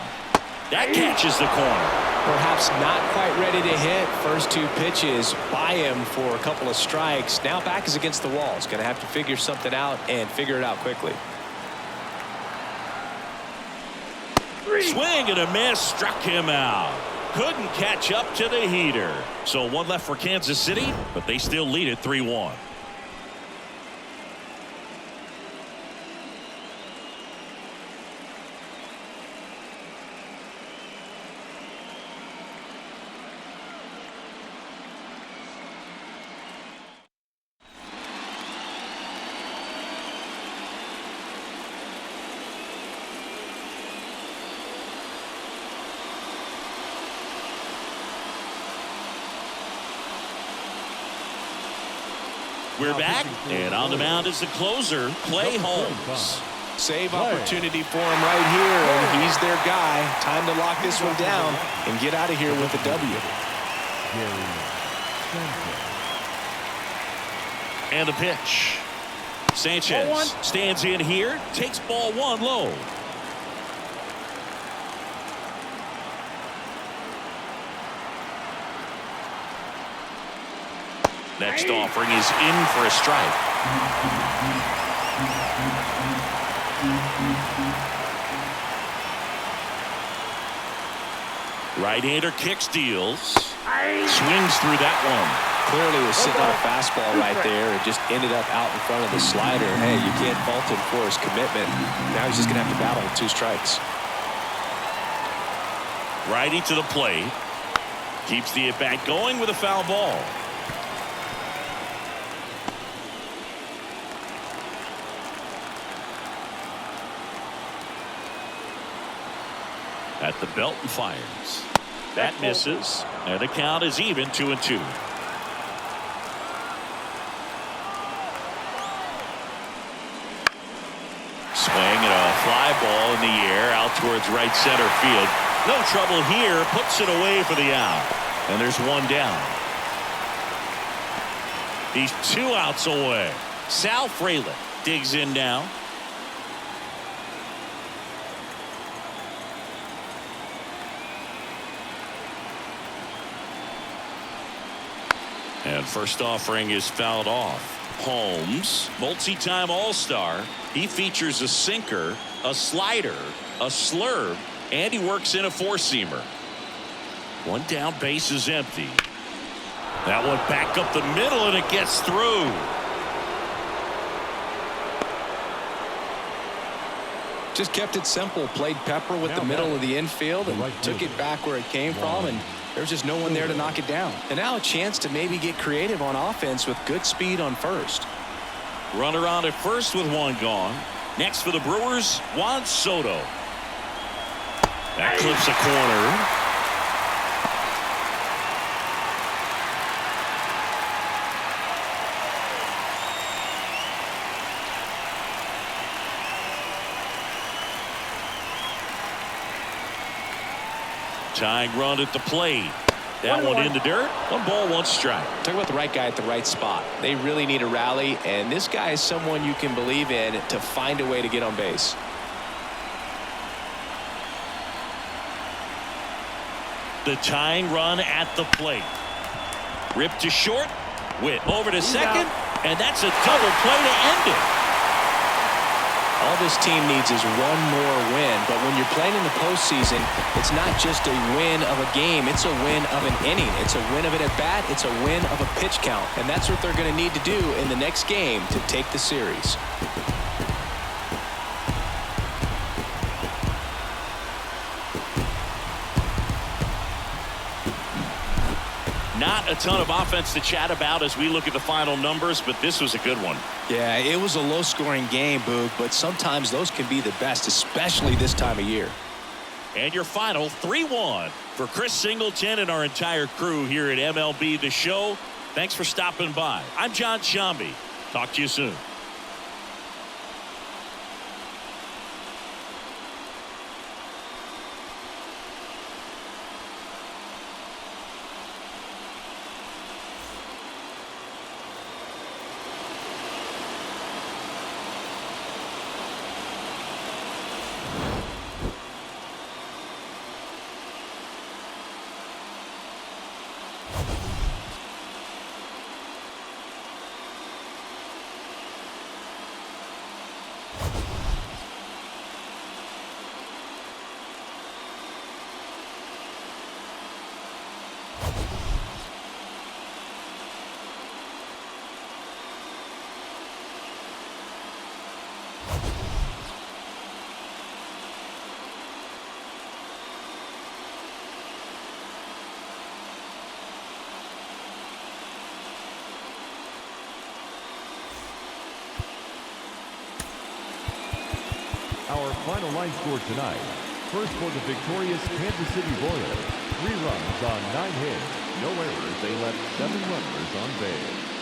That catches the corner. Perhaps not quite ready to hit. First 2 pitches by him for a couple of strikes. Now back is against the wall. He's going to have to figure something out and figure it out quickly. Swing and a miss, struck him out. Couldn't catch up to the heater. So 1 left for Kansas City, but they still lead it 3-1. We're back, and on the mound is the closer, Clay Holmes. Save opportunity for him right here, and he's their guy. Time to lock this one down and get out of here with a W. And the pitch. Sanchez stands in here, takes ball one low. Next offering is in for a strike. Right-hander kicks, deals. Swings through that one. Clearly was sitting on a fastball right there and just ended up out in front of the slider. Hey, you can't fault him for his commitment. Now he's just going to have to battle with 2 strikes. Righty to the plate. Keeps the at-bat going with a foul ball. At the belt and fires. That misses. And the count is even 2-2. Swing and a fly ball in the air out towards right center field. No trouble here. Puts it away for the out. And there's one down. He's 2 outs away. Sal Frelick digs in now. And first offering is fouled off. Holmes, multi-time All-Star. He features a sinker, a slider, a slurve, and he works in a 4-seamer. One down, base is empty. That one back up the middle, and it gets through. Just kept it simple. Played pepper with the middle of the infield and took it back where it came from, and there's just no one there to knock it down. And now a chance to maybe get creative on offense with good speed on first. Runner on at first with one gone. Next for the Brewers, Juan Soto. That clips a corner. Tying run at the plate. That one in the dirt. 1 ball, 1 strike. Talk about the right guy at the right spot. They really need a rally, and this guy is someone you can believe in to find a way to get on base. The tying run at the plate. Ripped to short. Witt over to second, and that's a double play to end it. All this team needs is one more win, but when you're playing in the postseason, it's not just a win of a game, it's a win of an inning. It's a win of an at-bat, it's a win of a pitch count, and that's what they're going to need to do in the next game to take the series. Not a ton of offense to chat about as we look at the final numbers, but this was a good one. Yeah, it was a low-scoring game, Boog, but sometimes those can be the best, especially this time of year. And your final 3-1 for Chris Singleton and our entire crew here at MLB The Show. Thanks for stopping by. I'm John Shambi. Talk to you soon. Our final line score tonight. First for the victorious Kansas City Royals. 3 runs on 9 hits. No errors. They left 7 runners on base.